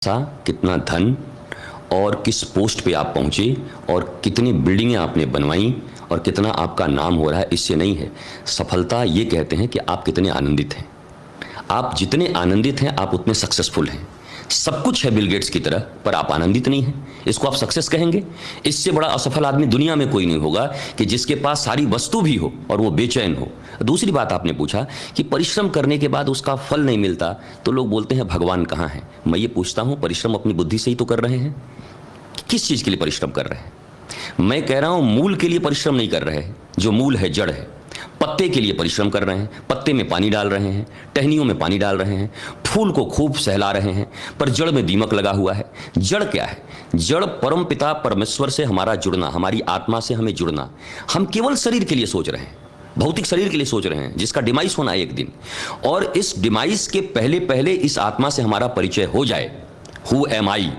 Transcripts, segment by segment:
कितना धन और किस पोस्ट पे आप पहुंचे और कितनी बिल्डिंगें आपने बनवाई और कितना आपका नाम हो रहा है, इससे नहीं है। सफलता ये कहते हैं कि आप कितने आनंदित हैं। आप जितने आनंदित हैं आप उतने सक्सेसफुल हैं। सब कुछ है बिल गेट्स की तरह, पर आप आनंदित नहीं हैं, इसको आप सक्सेस कहेंगे? इससे बड़ा असफल आदमी दुनिया में कोई नहीं होगा कि जिसके पास सारी वस्तु भी हो और वो बेचैन हो। दूसरी बात आपने पूछा कि परिश्रम करने के बाद उसका फल नहीं मिलता, तो लोग बोलते हैं भगवान कहाँ है। मैं ये पूछता हूँ, परिश्रम अपनी बुद्धि से ही तो कर रहे हैं। किस चीज़ के लिए परिश्रम कर रहे हैं? मैं कह रहा हूँ मूल के लिए परिश्रम नहीं कर रहे हैं, जो मूल है, जड़ है। पत्ते के लिए परिश्रम कर रहे हैं, पत्ते में पानी डाल रहे हैं, टहनियों में पानी डाल रहे हैं, फूल को खूब सहला रहे हैं, पर जड़ में दीमक लगा हुआ है। जड़ क्या है? जड़ परम पिता परमेश्वर से हमारा जुड़ना, हमारी आत्मा से हमें जुड़ना। हम केवल शरीर के लिए सोच रहे हैं, भौतिक शरीर के लिए सोच रहे हैं, जिसका डिमाइस होना है एक दिन। और इस डिमाइस के पहले पहले इस आत्मा से हमारा परिचय हो जाए, हु एम आई,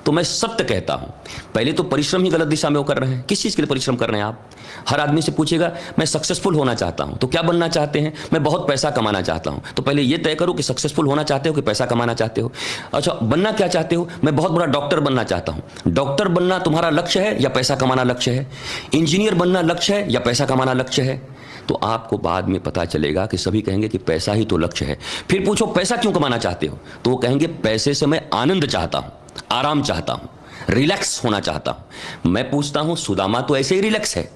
तो मैं सत्य कहता हूं, पहले तो परिश्रम ही गलत दिशा में वो कर रहे हैं। किस चीज के लिए परिश्रम कर रहे हैं आप? हर आदमी से पूछेगा मैं सक्सेसफुल होना चाहता हूं, तो क्या बनना चाहते हैं? मैं बहुत पैसा कमाना चाहता हूं। तो पहले ये तय करो कि सक्सेसफुल होना चाहते हो कि पैसा कमाना चाहते हो। अच्छा, बनना क्या चाहते हो? मैं बहुत बड़ा डॉक्टर बनना चाहता हूं। डॉक्टर बनना तुम्हारा लक्ष्य है या पैसा कमाना लक्ष्य है? इंजीनियर बनना लक्ष्य है या पैसा कमाना लक्ष्य है? तो आपको बाद में पता चलेगा कि सभी कहेंगे कि पैसा ही तो लक्ष्य है। फिर पूछो पैसा क्यों कमाना चाहते हो, तो वो कहेंगे पैसे से मैं आनंद चाहता हूं, आराम चाहता हूं, रिलैक्स होना चाहता हूं। मैं पूछता हूं, सुदामा तो ऐसे ही रिलैक्स है।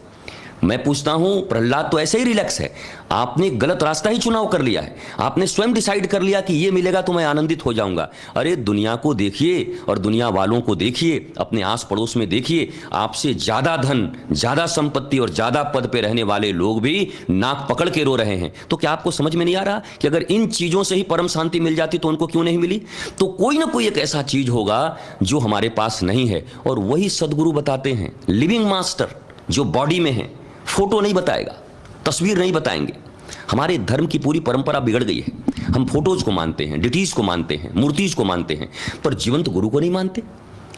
मैं पूछता हूं, प्रहलाद तो ऐसे ही रिलैक्स है। आपने गलत रास्ता ही चुनाव कर लिया है। आपने स्वयं डिसाइड कर लिया कि ये मिलेगा तो मैं आनंदित हो जाऊंगा। अरे दुनिया को देखिए और दुनिया वालों को देखिए, अपने आस पड़ोस में देखिए, आपसे ज्यादा धन, ज्यादा संपत्ति और ज्यादा पद पे रहने वाले लोग भी नाक पकड़ के रो रहे हैं। तो क्या आपको समझ में नहीं आ रहा कि अगर इन चीजों से ही परम शांति मिल जाती तो उनको क्यों नहीं मिली? तो कोई ना कोई एक ऐसा चीज होगा जो हमारे पास नहीं है, और वही सदगुरु बताते हैं। लिविंग मास्टर जो बॉडी में है, फोटो नहीं बताएगा, तस्वीर नहीं बताएंगे। हमारे धर्म की पूरी परंपरा बिगड़ गई है। हम फोटोज को मानते हैं, डिटीज को मानते हैं, मूर्तिज को मानते हैं, पर जीवंत गुरु को नहीं मानते।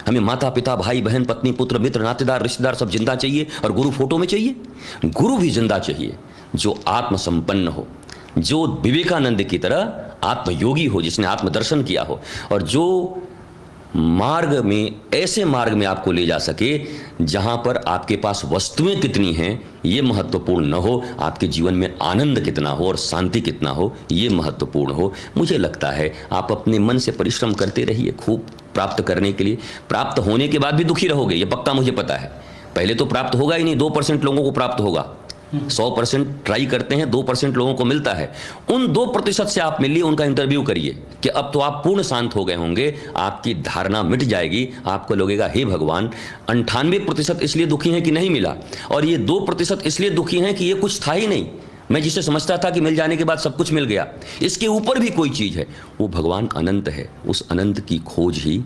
हमें माता पिता, भाई बहन, पत्नी, पुत्र, मित्र, नातेदार, रिश्तेदार सब जिंदा चाहिए, और गुरु फोटो में चाहिए? गुरु भी जिंदा चाहिए, जो आत्म संपन्न हो, जो विवेकानंद की तरह आत्मयोगी हो, जिसने आत्मदर्शन किया हो, और जो मार्ग में, ऐसे मार्ग में आपको ले जा सके जहां पर आपके पास वस्तुएं कितनी हैं ये महत्वपूर्ण न हो, आपके जीवन में आनंद कितना हो और शांति कितना हो ये महत्वपूर्ण हो। मुझे लगता है आप अपने मन से परिश्रम करते रहिए खूब प्राप्त करने के लिए। प्राप्त होने के बाद भी दुखी रहोगे, ये पक्का मुझे पता है। पहले तो प्राप्त होगा ही नहीं, 2% लोगों को प्राप्त होगा। 100% ट्राई करते हैं, 2% लोगों को मिलता है। उन 2% से आप मिलिए, उनका इंटरव्यू करिए कि अब तो आप पूर्ण शांत हो गए होंगे, आपकी धारणा मिट जाएगी। आपको लगेगा हे भगवान, 98% इसलिए दुखी हैं कि नहीं मिला, और ये 2% इसलिए दुखी हैं कि ये कुछ था ही नहीं। मैं जिसे समझता था कि मिल जाने के बाद सब कुछ मिल गया, इसके ऊपर भी कोई चीज है, वो भगवान अनंत है। उस अनंत की खोज ही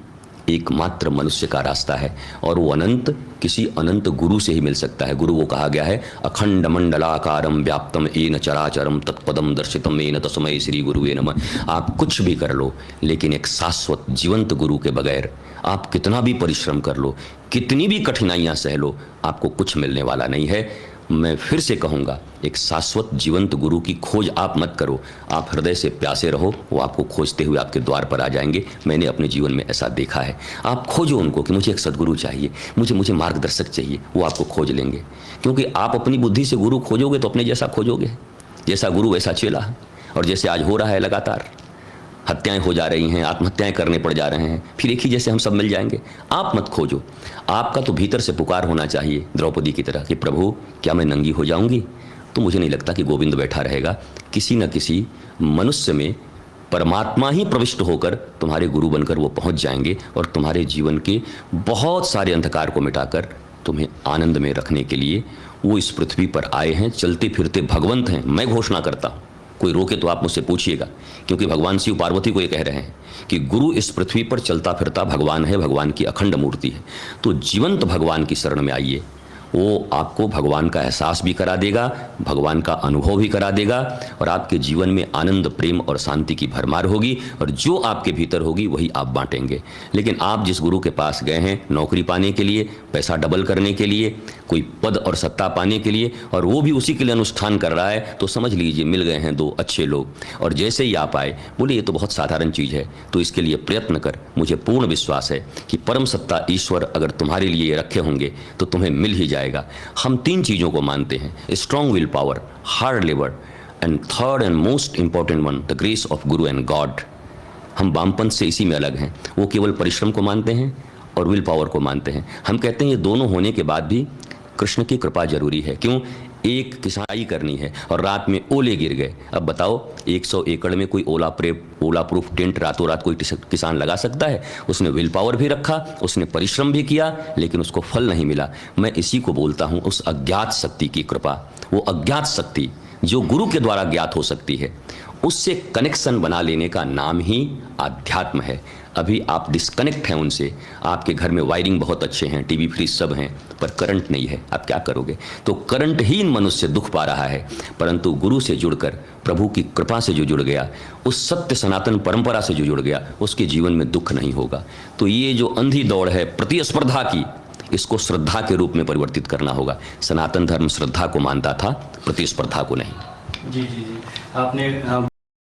एकमात्र मनुष्य का रास्ता है, और वो अनंत किसी अनंत गुरु से ही मिल सकता है। गुरु को कहा गया है अखंड मंडलाकारम व्याप्तम येन चराचरम तत्पदम दर्शितम येन तस्मै श्री गुरुवे नमः। आप कुछ भी कर लो, लेकिन एक शाश्वत जीवंत गुरु के बगैर आप कितना भी परिश्रम कर लो, कितनी भी कठिनाइयां सह लो, आपको कुछ मिलने वाला नहीं है। मैं फिर से कहूँगा, एक शाश्वत जीवंत गुरु की खोज आप मत करो, आप हृदय से प्यासे रहो, वो आपको खोजते हुए आपके द्वार पर आ जाएंगे। मैंने अपने जीवन में ऐसा देखा है। आप खोजो उनको कि मुझे एक सदगुरु चाहिए, मुझे मार्गदर्शक चाहिए, वो आपको खोज लेंगे। क्योंकि आप अपनी बुद्धि से गुरु खोजोगे तो अपने जैसा खोजोगे, जैसा गुरु वैसा चेला। और जैसे आज हो रहा है, लगातार हत्याएं हो जा रही हैं, आत्महत्याएं करने पड़ जा रहे हैं, फिर एक ही जैसे हम सब मिल जाएंगे। आप मत खोजो, आपका तो भीतर से पुकार होना चाहिए द्रौपदी की तरह कि प्रभु क्या मैं नंगी हो जाऊंगी? तो मुझे नहीं लगता कि गोविंद बैठा रहेगा। किसी न किसी मनुष्य में परमात्मा ही प्रविष्ट होकर तुम्हारे गुरु बनकर वो पहुंच जाएंगे, और तुम्हारे जीवन के बहुत सारे अंधकार को मिटाकर तुम्हें आनंद में रखने के लिए वो इस पृथ्वी पर आए हैं। चलते फिरते भगवंत हैं, मैं घोषणा करता हूँ। कोई रोके तो आप मुझसे पूछिएगा, क्योंकि भगवान शिव पार्वती को ये कह रहे हैं कि गुरु इस पृथ्वी पर चलता फिरता भगवान है, भगवान की अखंड मूर्ति है। तो जीवंत भगवान की शरण में आइए, वो आपको भगवान का एहसास भी करा देगा, भगवान का अनुभव भी करा देगा, और आपके जीवन में आनंद, प्रेम और शांति की भरमार होगी, और जो आपके भीतर होगी वही आप बांटेंगे। लेकिन आप जिस गुरु के पास गए हैं नौकरी पाने के लिए, पैसा डबल करने के लिए, कोई पद और सत्ता पाने के लिए, और वो भी उसी के लिए अनुष्ठान कर रहा है, तो समझ लीजिए मिल गए हैं दो अच्छे लोग। और जैसे ही आप आए बोले ये तो बहुत साधारण चीज़ है, तो इसके लिए प्रयत्न कर। मुझे पूर्ण विश्वास है कि परम सत्ता ईश्वर अगर तुम्हारे लिए रखे होंगे तो तुम्हें मिल ही जाएगा। हम 3 चीज़ों को मानते हैं, strong will power, hard labour, and third and most important one, the grace of Guru and God. हम वामपंथ से इसी में अलग हैं। वो केवल परिश्रम को मानते हैं और विल पावर को मानते हैं। हम कहते हैं ये दोनों होने के बाद भी कृष्ण की कृपा जरूरी है। क्यों? एक किसाई करनी है और रात में ओले गिर गए। अब बताओ 100 एकड़ में कोई ओला प्रूफ टेंट रातों रात कोई किसान लगा सकता है? उसने विल पावर भी रखा, उसने परिश्रम भी किया, लेकिन उसको फल नहीं मिला। मैं इसी को बोलता हूँ उस अज्ञात शक्ति की कृपा। वो अज्ञात शक्ति जो गुरु के द्वारा ज्ञात हो सकती है, उससे कनेक्शन बना लेने का नाम ही आध्यात्म है। अभी आप डिस्कनेक्ट हैं उनसे। आपके घर में वायरिंग बहुत अच्छे हैं, टीवी फ्रिज सब हैं, पर करंट नहीं है। आप क्या करोगे? तो करंटहीन मनुष्य दुख पा रहा है, परंतु गुरु से जुड़कर, प्रभु की कृपा से जो जुड़ गया, उस सत्य सनातन परंपरा से जो जुड़ गया, उसके जीवन में दुख नहीं होगा। तो ये जो अंधी दौड़ है प्रतिस्पर्धा की, इसको श्रद्धा के रूप में परिवर्तित करना होगा। सनातन धर्म श्रद्धा को मानता था, प्रतिस्पर्धा को नहीं। जी जी जी, आपने